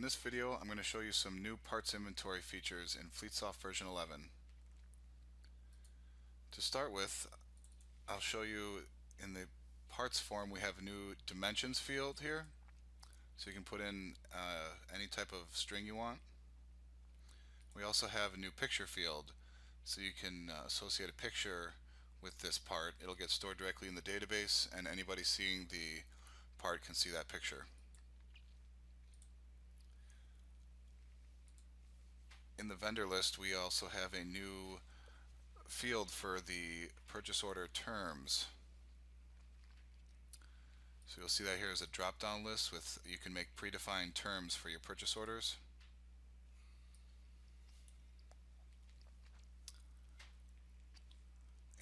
this video, I'm going to show you some new parts inventory features in Fleetsoft version 11. To start with, I'll show you in the parts form we have a new dimensions field here, so you can put in any type of string you want. We also have a new picture field, so you can associate a picture with this part. It'll get stored directly in the database, and anybody seeing the part can see that picture. In the vendor list, we also have a new field for the purchase order terms. So you'll see that here is a drop-down list with you can make predefined terms for your purchase orders.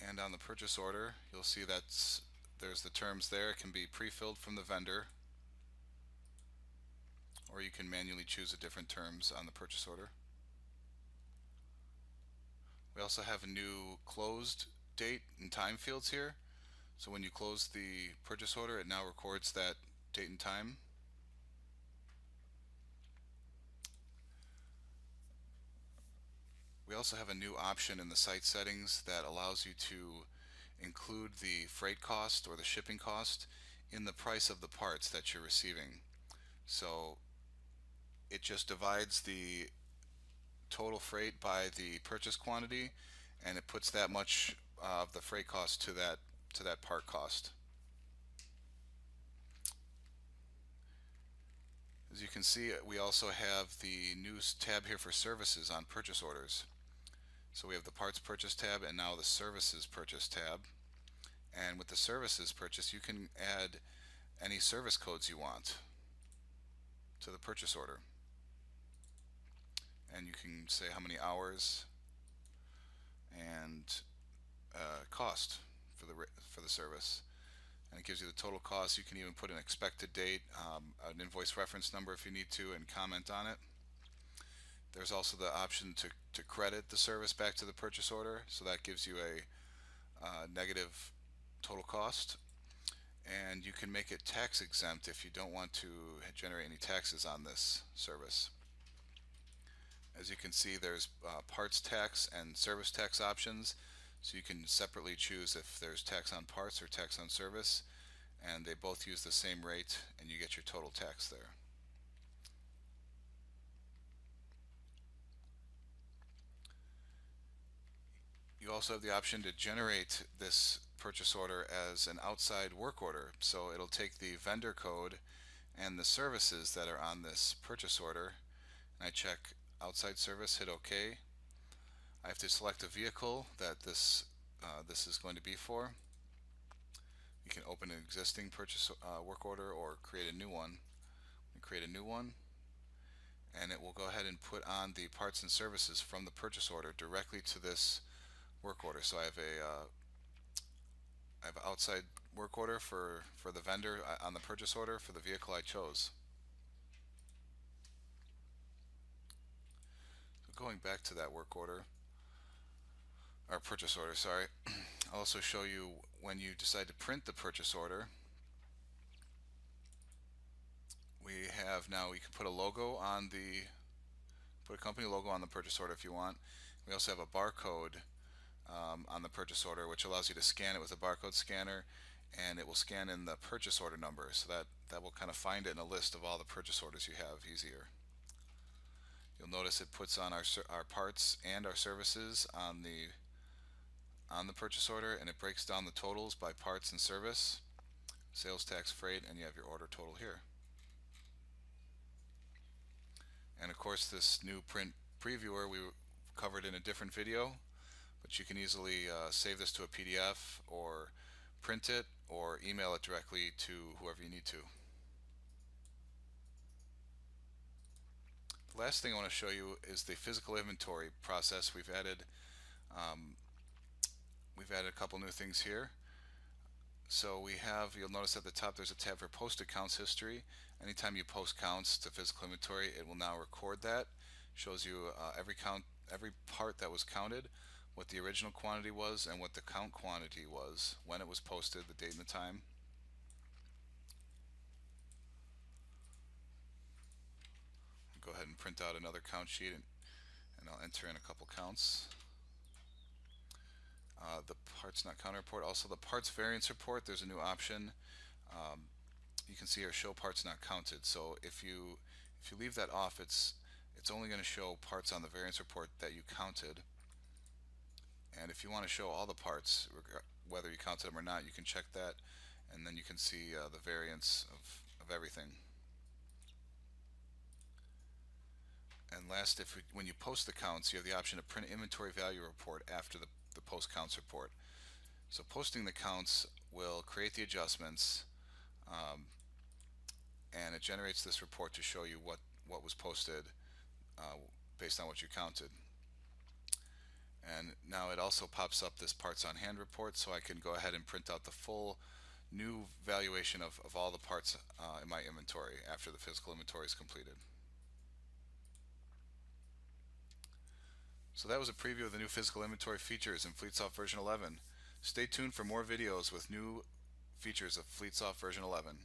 And on the purchase order, you'll see there's the terms there. It can be pre-filled from the vendor, or you can manually choose a different terms on the purchase order. We also have a new closed date and time fields here. So when you close the purchase order, it now records that date and time. We also have a new option in the site settings that allows you to include the freight cost or the shipping cost in the price of the parts that you're receiving. So it just divides the total freight by the purchase quantity, and it puts that much of the freight cost to that part cost. As you can see, we also have the new tab here for services on purchase orders. So we have the parts purchase tab and now the services purchase tab. And with the services purchase, you can add any service codes you want to the purchase order. And you can say how many hours and cost for the service. And it gives you the total cost. You can even put an expected date, an invoice reference number if you need to, and comment on it. There's also the option to credit the service back to the purchase order, so that gives you a negative total cost. And you can make it tax exempt if you don't want to generate any taxes on this service. As you can see, there's parts tax and service tax options, so you can separately choose if there's tax on parts or tax on service, and they both use the same rate and you get your total tax there. You also have the option to generate this purchase order as an outside work order, so it'll take the vendor code and the services that are on this purchase order, and I check outside service, hit OK. I have to select a vehicle that this is going to be for. You can open an existing purchase work order or create a new one. Create a new one, and it will go ahead and put on the parts and services from the purchase order directly to this work order. So I have an outside work order for the vendor on the purchase order for the vehicle I chose. So going back to that work order, or purchase order, sorry, I'll also show you when you decide to print the purchase order. We have now, you can put a logo on put a company logo on the purchase order if you want. We also have a barcode on the purchase order, which allows you to scan it with a barcode scanner, and it will scan in the purchase order number, so that will kind of find it in a list of all the purchase orders you have easier. You'll notice it puts on our parts and our services on the purchase order, and it breaks down the totals by parts and service, sales tax, freight, and you have your order total here. And of course, this new print previewer we covered in a different video, but you can easily save this to a PDF or print it or email it directly to whoever you need to. The last thing I want to show you is the physical inventory process. We've added a couple new things here. So you'll notice at the top there's a tab for post accounts history. Anytime you post counts to physical inventory, it will now record that. Shows you every part that was counted, what the original quantity was, and what the count quantity was, when it was posted, the date and the time. out another count sheet, and I'll enter in a couple counts. The parts not counted report, also the parts variance report, there's a new option. You can see here, show parts not counted. So if you leave that off, it's only going to show parts on the variance report that you counted. And if you want to show all the parts, whether you counted them or not, you can check that, and then you can see the variance of everything. And last, when you post the counts, you have the option to print inventory value report after the post counts report. So posting the counts will create the adjustments, and it generates this report to show you what was posted based on what you counted. And now it also pops up this parts on hand report, so I can go ahead and print out the full new valuation of all the parts in my inventory after the physical inventory is completed. So that was a preview of the new physical inventory features in Fleetsoft version 11. Stay tuned for more videos with new features of Fleetsoft version 11.